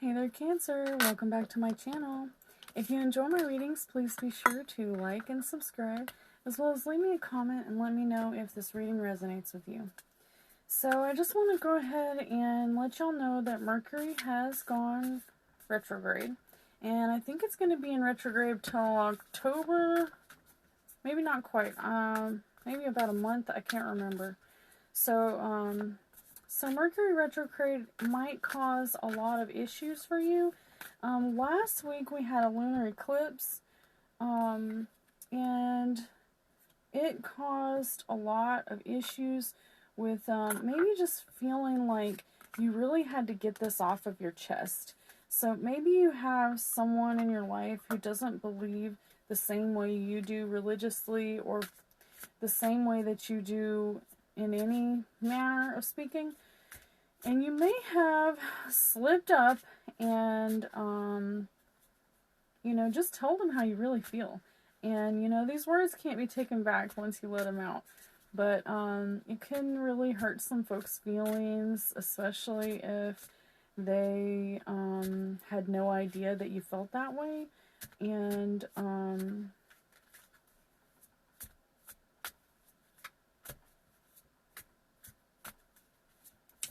Hey there, Cancer. Welcome back to my channel. If you enjoy my readings, please be sure to like and subscribe, as well as leave me a comment and let me know if this reading resonates with you. So I just want to go ahead and let y'all know that Mercury has gone retrograde. And I think it's going to be in retrograde till October, maybe not quite, maybe about a month, I can't remember. So Mercury retrograde might cause a lot of issues for you. Last week we had a lunar eclipse, and it caused a lot of issues with maybe just feeling like you really had to get this off of your chest. So maybe you have someone in your life who doesn't believe the same way you do religiously, or the same way that you do in any manner of speaking. And you may have slipped up and, just told them how you really feel. And, these words can't be taken back once you let them out. But it can really hurt some folks' feelings, especially if they had no idea that you felt that way. And,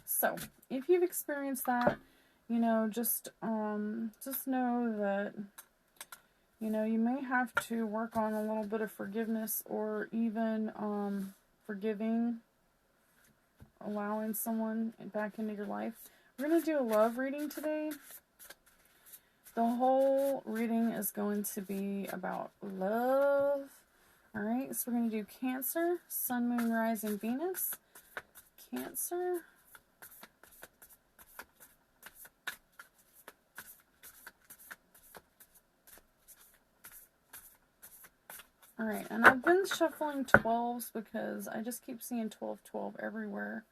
so, if you've experienced that, just know that, you may have to work on a little bit of forgiveness, or even forgiving, allowing someone back into your life. We're going to do a love reading today. The whole reading is going to be about love. Alright, so we're going to do Cancer, Sun, Moon, Rising, Venus. Cancer. Alright, and I've been shuffling 12s because I just keep seeing 12, 12 everywhere.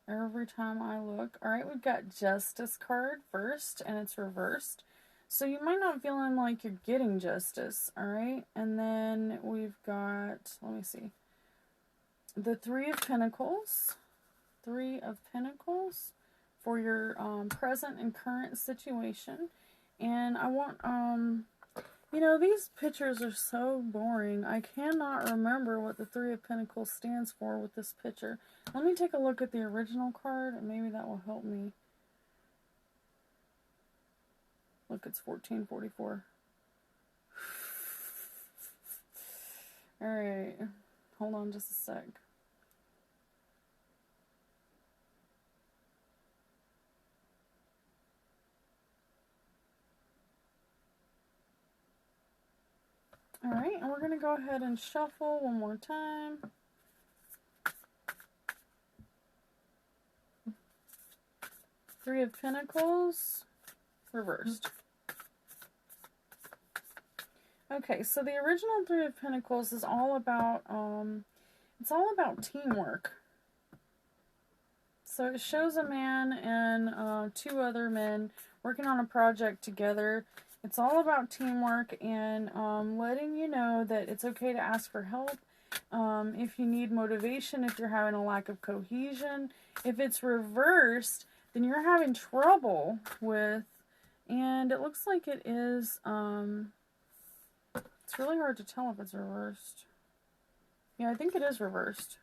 Every time I look. Alright, we've got Justice card first, and it's reversed. So you might not feeling like you're getting justice, alright? And then we've got, let me see, the Three of Pentacles. Three of Pentacles for your present and current situation. And I want, these pictures are so boring. I cannot remember what the Three of Pentacles stands for with this picture. Let me take a look at the original card, and maybe that will help me. Look, it's 1444. Alright, hold on just a sec. Alright, and we're going to go ahead and shuffle one more time. Three of Pentacles, reversed. Okay, so the original Three of Pentacles is all about, it's all about teamwork. So it shows a man and two other men working on a project together. It's all about teamwork and letting you know that it's okay to ask for help. If you need motivation, if you're having a lack of cohesion. If it's reversed, then you're having trouble with, and it looks like it is, it's really hard to tell if it's reversed. Yeah, I think it is reversed.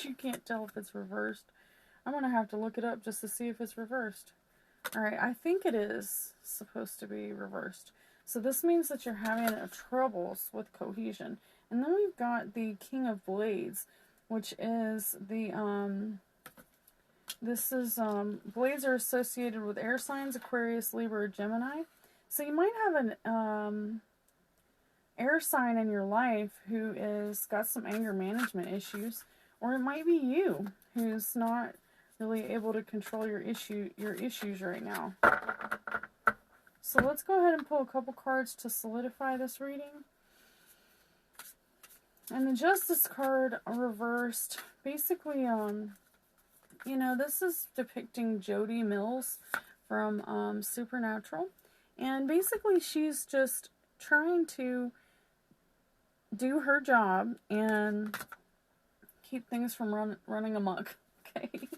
You can't tell if it's reversed. I'm going to have to look it up just to see if it's reversed. Alright, I think it is supposed to be reversed. So this means that you're having troubles with cohesion. And then we've got the King of Blades, which is the, blades are associated with air signs, Aquarius, Libra, Gemini. So you might have an, air sign in your life who is got some anger management issues. Or it might be you who's not really able to control your issues right now. So let's go ahead and pull a couple cards to solidify this reading. And the Justice card reversed, basically, this is depicting Jody Mills from Supernatural. And basically she's just trying to do her job and keep things from running amok. Okay,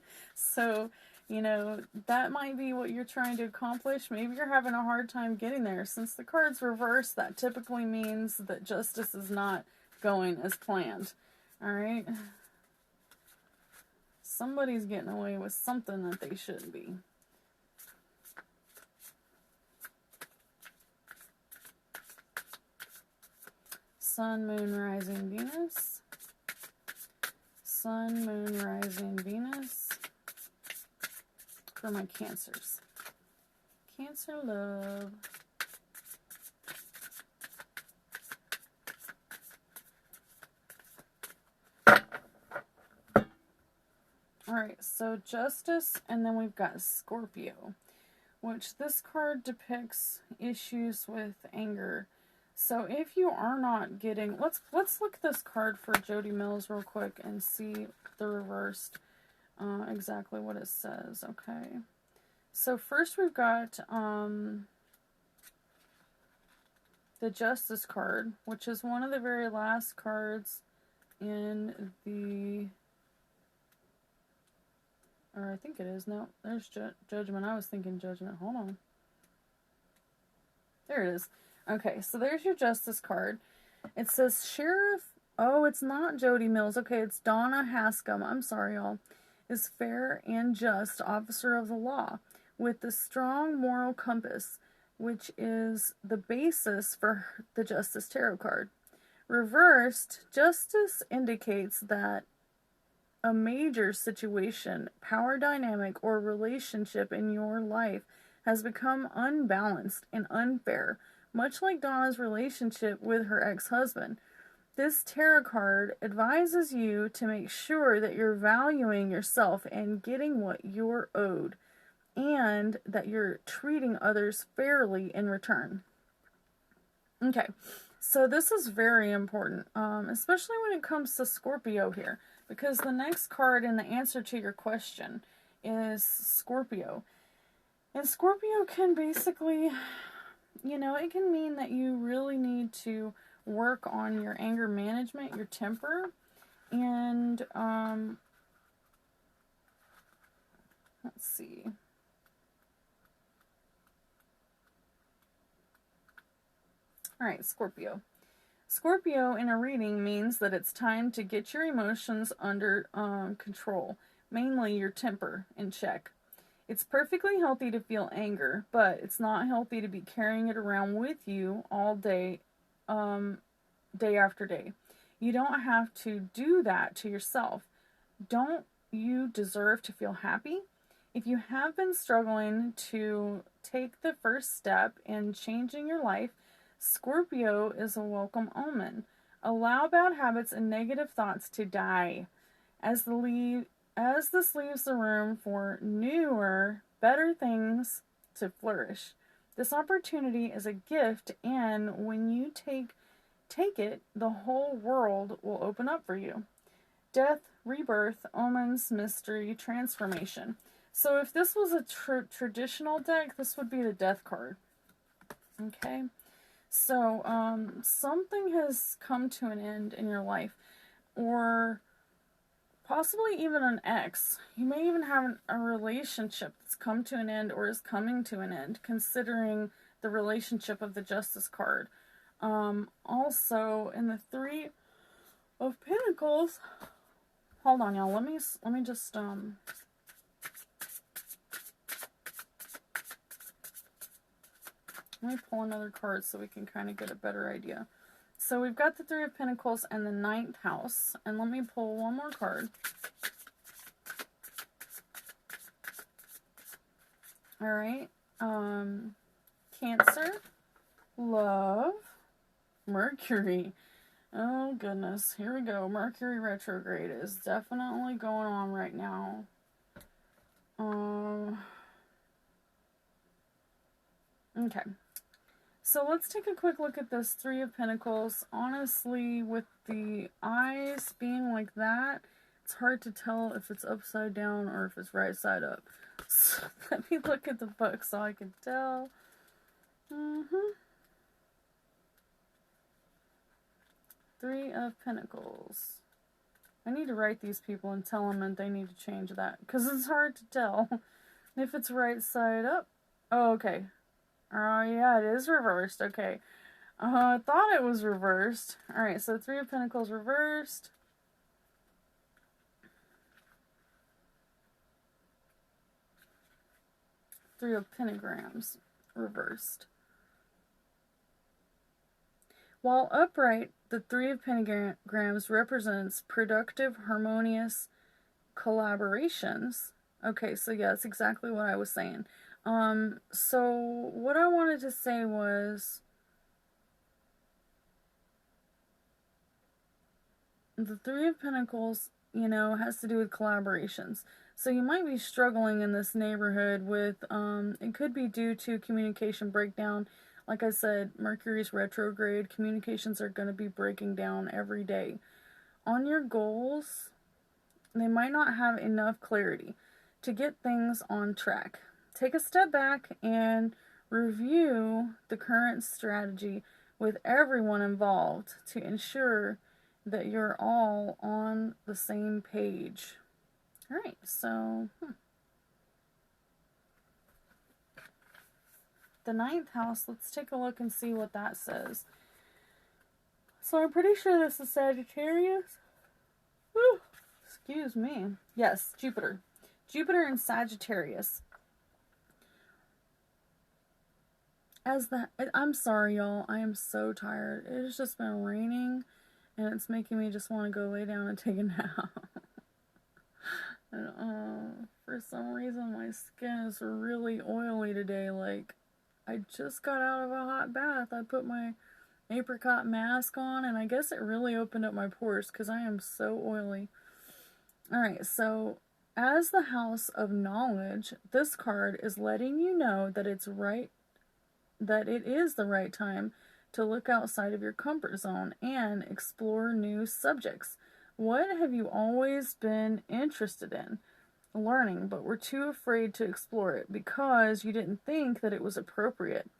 So, you know, that might be what you're trying to accomplish. Maybe you're having a hard time getting there. Since the card's reversed, that typically means that justice is not going as planned. Alright? Somebody's getting away with something that they shouldn't be. Sun, Moon, Rising, Venus. Sun, Moon, Rising, Venus. For my Cancers. Cancer love. Alright, so Justice, and then we've got Scorpio, which this card depicts issues with anger. So if you are not getting, let's look at this card for Jody Mills real quick and see the reversed, exactly what it says. Okay, so first we've got the Justice card, which is one of the very last cards in the, or I think it is. No, there's Judgment. I was thinking Judgment. Hold on. There it is. Okay, so there's your Justice card. It says Sheriff. Oh, it's not Jody Mills. Okay, it's Donna Hascom. I'm sorry, y'all. Is fair and just officer of the law with the strong moral compass, which is the basis for the Justice Tarot card. Reversed, Justice indicates that a major situation, power dynamic, or relationship in your life has become unbalanced and unfair, much like Donna's relationship with her ex-husband. This tarot card advises you to make sure that you're valuing yourself and getting what you're owed, and that you're treating others fairly in return. Okay, so this is very important, especially when it comes to Scorpio here, because the next card in the answer to your question is Scorpio. And Scorpio can basically, you know, it can mean that you really need to work on your anger management, your temper, and, let's see. Alright, Scorpio. Scorpio in a reading means that it's time to get your emotions under control, mainly your temper, in check. It's perfectly healthy to feel anger, but it's not healthy to be carrying it around with you all day, day after day. You don't have to do that to yourself. Don't you deserve to feel happy? If you have been struggling to take the first step in changing your life, Scorpio is a welcome omen. Allow bad habits and negative thoughts to die as this leaves the room for newer, better things to flourish. This opportunity is a gift, and when you take it, the whole world will open up for you. Death, rebirth, omens, mystery, transformation. So if this was a traditional deck, this would be the Death card. Okay? So, something has come to an end in your life, or possibly even an ex. You may even have a relationship that's come to an end or is coming to an end, considering the relationship of the Justice card. Also, in the Three of Pentacles, hold on, y'all, let me just, let me pull another card so we can kind of get a better idea. So we've got the Three of Pentacles and the Ninth House. And let me pull one more card. Alright. Cancer. Love. Mercury. Oh goodness. Here we go. Mercury Retrograde is definitely going on right now. Okay. So let's take a quick look at this Three of Pentacles. Honestly, with the eyes being like that, it's hard to tell if it's upside down or if it's right side up. So let me look at the book so I can tell. Three of Pentacles. I need to write these people and tell them that they need to change that, because it's hard to tell if it's right side up. Oh, okay. Oh, yeah, it is reversed. Okay. I thought it was reversed. Alright, so 3 of Pentacles reversed. Three of Pentagrams reversed. While upright, the 3 of Pentagrams represents productive, harmonious collaborations. Okay, so yeah, that's exactly what I was saying. So what I wanted to say was the 3 of Pentacles, you know, has to do with collaborations. So you might be struggling in this neighborhood with, it could be due to communication breakdown. Like I said, Mercury's retrograde, communications are going to be breaking down every day. On your goals, they might not have enough clarity to get things on track. Take a step back and review the current strategy with everyone involved to ensure that you're all on the same page. Alright, so the 9th house, let's take a look and see what that says. So I'm pretty sure this is Sagittarius. Whew, excuse me. Yes, Jupiter. Jupiter in Sagittarius. I'm sorry, y'all. I am so tired. It has just been raining, and it's making me just want to go lay down and take a nap. And, for some reason, my skin is really oily today. Like, I just got out of a hot bath. I put my apricot mask on, and I guess it really opened up my pores because I am so oily. Alright, so as the house of knowledge, this card is letting you know that it is the right time to look outside of your comfort zone and explore new subjects. What have you always been interested in learning, but were too afraid to explore it because you didn't think that it was appropriate?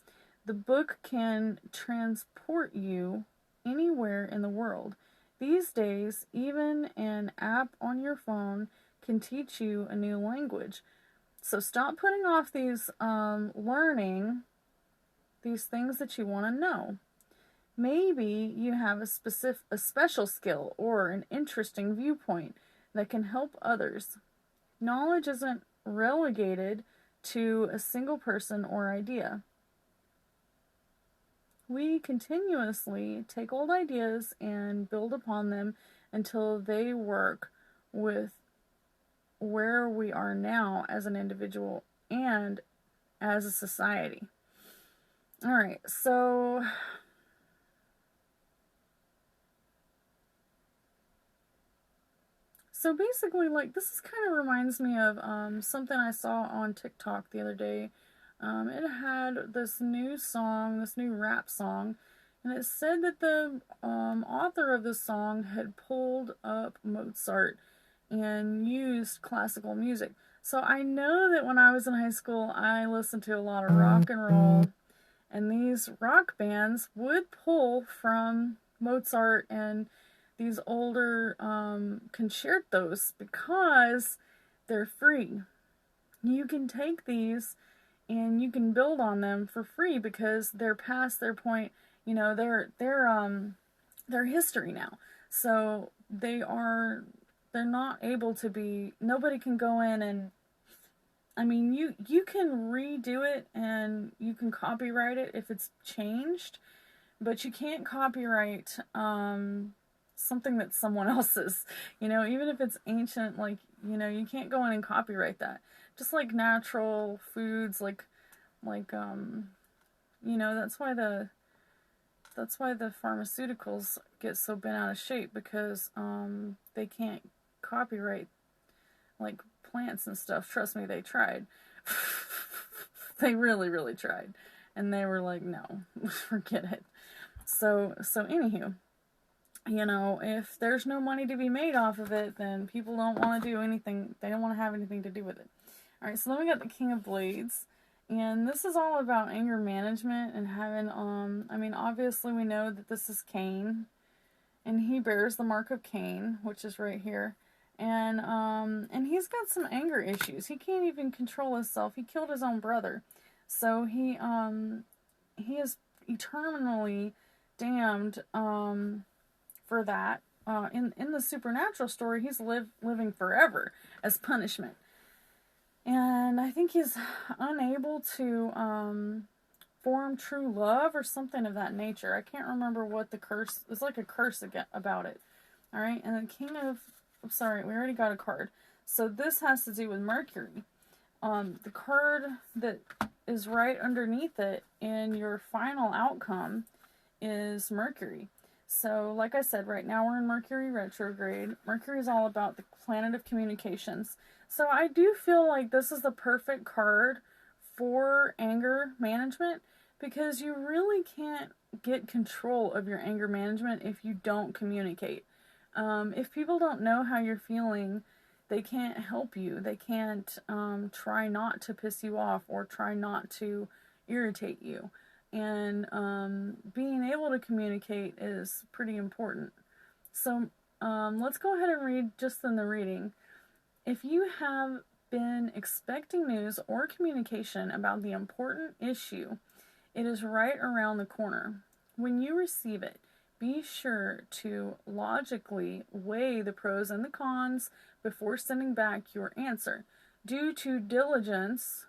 The book can transport you anywhere in the world. These days, even an app on your phone can teach you a new language. So stop putting off these learning these things that you want to know. Maybe you have a special skill or an interesting viewpoint that can help others. Knowledge isn't relegated to a single person or idea. We continuously take old ideas and build upon them until they work with where we are now as an individual and as a society. Alright, so basically, like, this kind of reminds me of something I saw on TikTok the other day. It had this new song, this new rap song, and it said that the author of the song had pulled up Mozart and used classical music. So I know that when I was in high school, I listened to a lot of rock and roll, and these rock bands would pull from Mozart and these older concertos because they're free. You can take these and you can build on them for free because they're past their point. You know, they're history now. So they're not able to be, nobody can go in and, I mean, you can redo it and you can copyright it if it's changed, but you can't copyright something that's someone else's, you know, even if it's ancient, like, you know, you can't go in and copyright that. Just like natural foods, like, you know, that's why the pharmaceuticals get so bent out of shape, because they can't copyright, like, plants and stuff. Trust me, they tried. They really, really tried. And they were like, no, forget it. So anywho, you know, if there's no money to be made off of it, then people don't want to do anything. They don't want to have anything to do with it. Alright, so then we got the King of Blades. And this is all about anger management and having, I mean, obviously we know that this is Cain. and he bears the mark of Cain, which is right here. And he's got some anger issues. He can't even control himself. He killed his own brother. So he is eternally damned for that. In the supernatural story, he's living forever as punishment. And I think he's unable to form true love or something of that nature. I can't remember what the curse, it's like a curse about it. All right, and the King of, sorry, we already got a card. So this has to do with Mercury. The card that is right underneath it in your final outcome is Mercury. So, like I said, right now we're in Mercury Retrograde. Mercury is all about the planet of communications. So I do feel like this is the perfect card for anger management, because you really can't get control of your anger management if you don't communicate. If people don't know how you're feeling, they can't help you. They can't try not to piss you off or try not to irritate you. And being able to communicate is pretty important. So let's go ahead and read just in the reading. If you have been expecting news or communication about the important issue, it is right around the corner. When you receive it, be sure to logically weigh the pros and the cons before sending back your answer. Due diligence,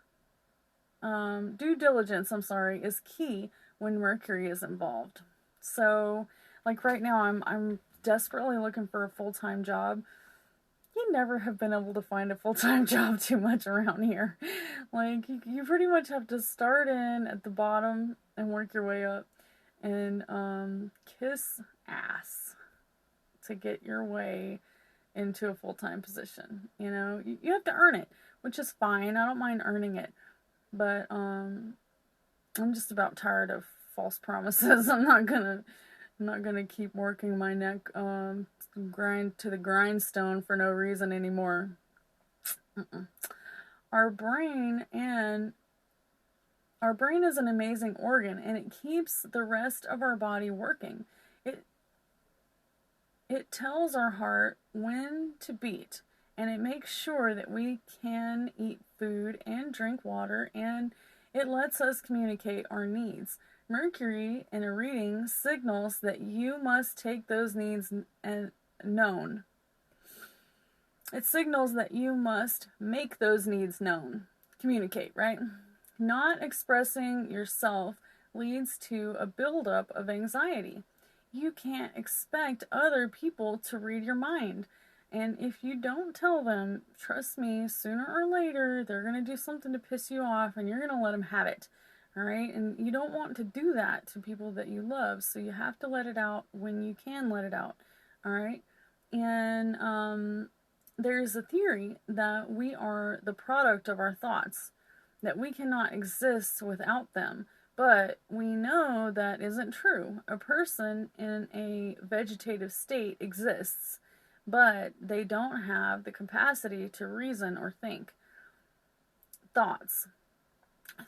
is key when Mercury is involved. So, like right now, I'm desperately looking for a full-time job. You never have been able to find a full-time job too much around here. Like, you pretty much have to start in at the bottom and work your way up and kiss ass to get your way into a full-time position. You know, you have to earn it, which is fine. I don't mind earning it. But I'm just about tired of false promises. I'm not gonna keep working my neck grind to the grindstone for no reason anymore. Our brain is an amazing organ, and it keeps the rest of our body working. It tells our heart when to beat, and it makes sure that we can eat food and drink water, and it lets us communicate our needs. Mercury in a reading signals that you must take those needs known. It signals that you must make those needs known. Communicate, right? Not expressing yourself leads to a buildup of anxiety. You can't expect other people to read your mind. And if you don't tell them, trust me, sooner or later, they're going to do something to piss you off and you're going to let them have it. All right? And you don't want to do that to people that you love. So you have to let it out when you can let it out. All right? And there's a theory that we are the product of our thoughts, that we cannot exist without them. But we know that isn't true. A person in a vegetative state exists, but they don't have the capacity to reason or think. Thoughts.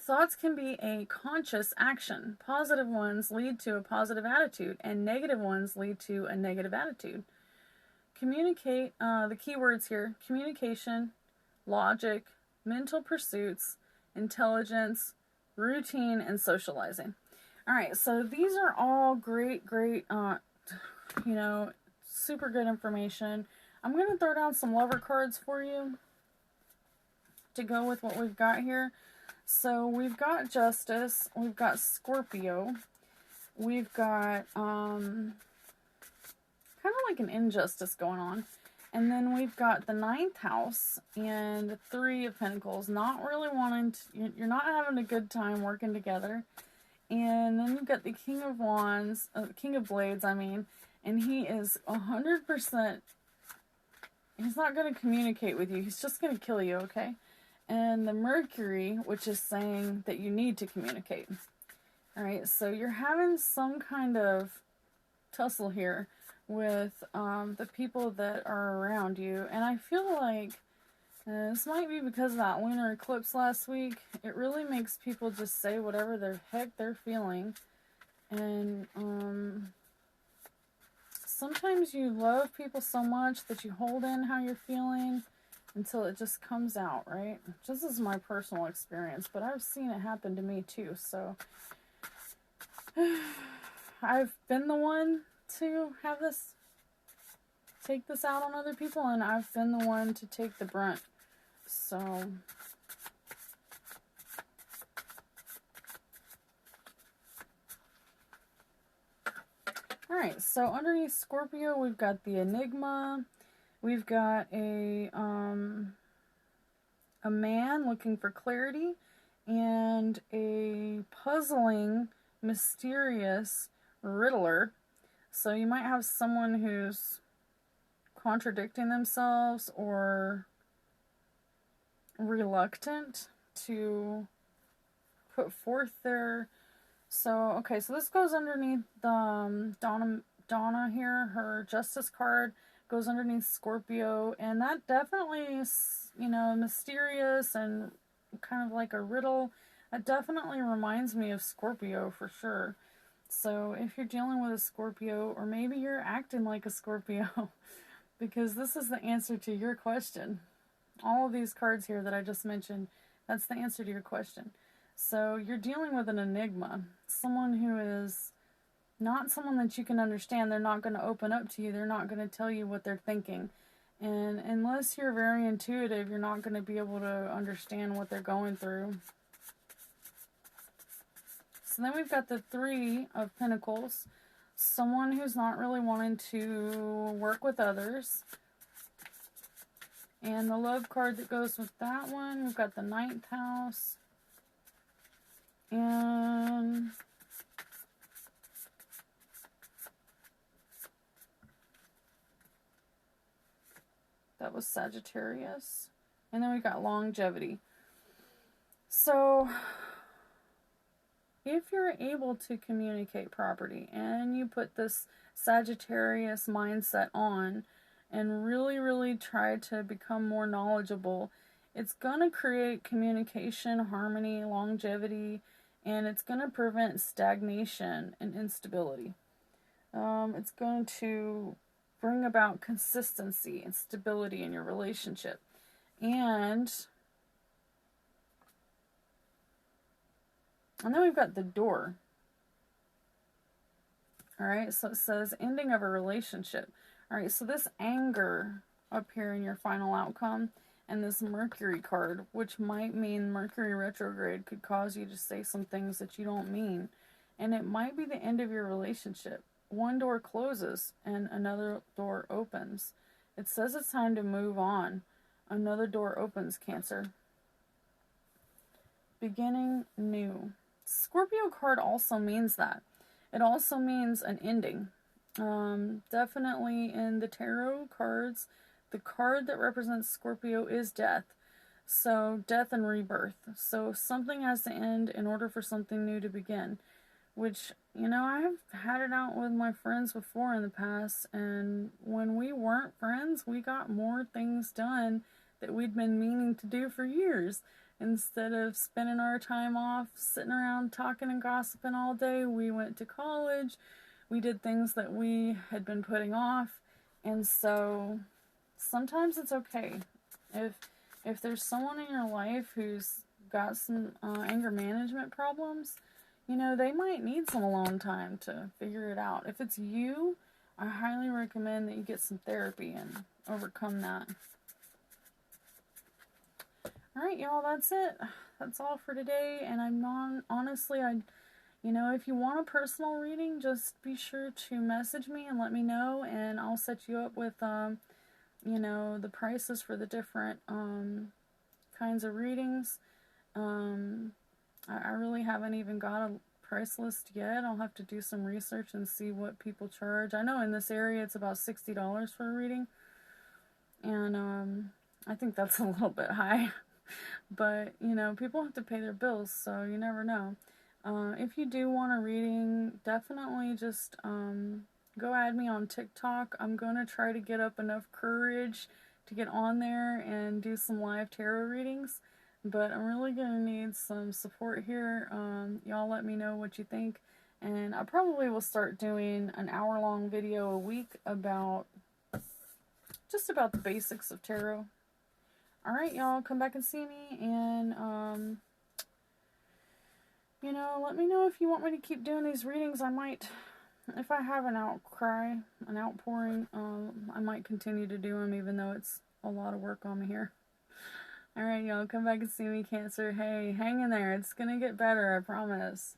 Thoughts can be a conscious action. Positive ones lead to a positive attitude, and negative ones lead to a negative attitude. Communicate, the key words here: communication, logic, mental pursuits, intelligence, routine, and socializing. All right, so these are all great, super good information. I'm going to throw down some lover cards for you to go with what we've got here. So we've got Justice, we've got Scorpio, we've got kind of like an injustice going on. And then we've got the 9th house and the 3 of Pentacles, not really wanting to, you're not having a good time working together. And then you've got the King of Wands, King of Blades, and he is 100%, he's not going to communicate with you. He's just going to kill you, okay? And the Mercury, which is saying that you need to communicate. All right, so you're having some kind of tussle here with the people that are around you. And I feel like this might be because of that lunar eclipse last week. It really makes people just say whatever the heck they're feeling. And sometimes you love people so much that you hold in how you're feeling until it just comes out, right? This is my personal experience, but I've seen it happen to me too. So I've been the one to have this, take this out on other people, and I've been the one to take the brunt. So alright, so underneath Scorpio, we've got the Enigma. We've got a man looking for clarity, and a puzzling, mysterious riddler. So you might have someone who's contradicting themselves or reluctant to put forth their... So, okay, so this goes underneath the Donna here, her Justice card goes underneath Scorpio, and that definitely is, you know, mysterious and kind of like a riddle. That definitely reminds me of Scorpio for sure. So if you're dealing with a Scorpio, or maybe you're acting like a Scorpio, because this is the answer to your question. All of these cards here that I just mentioned, that's the answer to your question. So you're dealing with an enigma, someone who is not someone that you can understand. They're not going to open up to you. They're not going to tell you what they're thinking. And unless you're very intuitive, you're not going to be able to understand what they're going through. So then we've got the Three of Pentacles, someone who's not really wanting to work with others. And the Love card that goes with that one, we've got the Ninth House. And that was Sagittarius. And then we got Longevity. So if you're able to communicate properly and you put this Sagittarius mindset on and really, really try to become more knowledgeable, it's going to create communication, harmony, longevity, and it's going to prevent stagnation and instability. It's going to bring about consistency and stability in your relationship. And then we've got the Door. Alright, so it says ending of a relationship. Alright, so this anger up here in your final outcome, and this Mercury card, which might mean Mercury Retrograde, could cause you to say some things that you don't mean. And it might be the end of your relationship. One door closes and another door opens. It says it's time to move on. Another door opens, Cancer. Beginning new. Scorpio card also means that. It also means an ending. Definitely in the tarot cards, the card that represents Scorpio is death. So death and rebirth. So something has to end in order for something new to begin. Which, you know, I have had it out with my friends before in the past, and when we weren't friends, we got more things done that we'd been meaning to do for years. Instead of spending our time off sitting around talking and gossiping all day, we went to college. We did things that we had been putting off. And so sometimes it's okay. If there's someone in your life who's got some anger management problems, you know, they might need some alone time to figure it out. If it's you, I highly recommend that you get some therapy and overcome that. Alright, y'all, that's it. That's all for today. And honestly, you know, if you want a personal reading, just be sure to message me and let me know, and I'll set you up with, you know, the prices for the different kinds of readings. I really haven't even got a price list yet. I'll have to do some research and see what people charge. I know in this area it's about $60 for a reading, and I think that's a little bit high. But, you know, people have to pay their bills, so you never know. If you do want a reading, definitely just go add me on TikTok. I'm going to try to get up enough courage to get on there and do some live tarot readings. But I'm really going to need some support here. Y'all let me know what you think. And I probably will start doing an hour-long video a week about just about the basics of tarot. Alright, y'all, come back and see me, and, you know, let me know if you want me to keep doing these readings. I might, if I have an outcry, an outpouring, I might continue to do them, even though it's a lot of work on me here. Alright, y'all, come back and see me, Cancer. Hey, hang in there. It's gonna get better, I promise.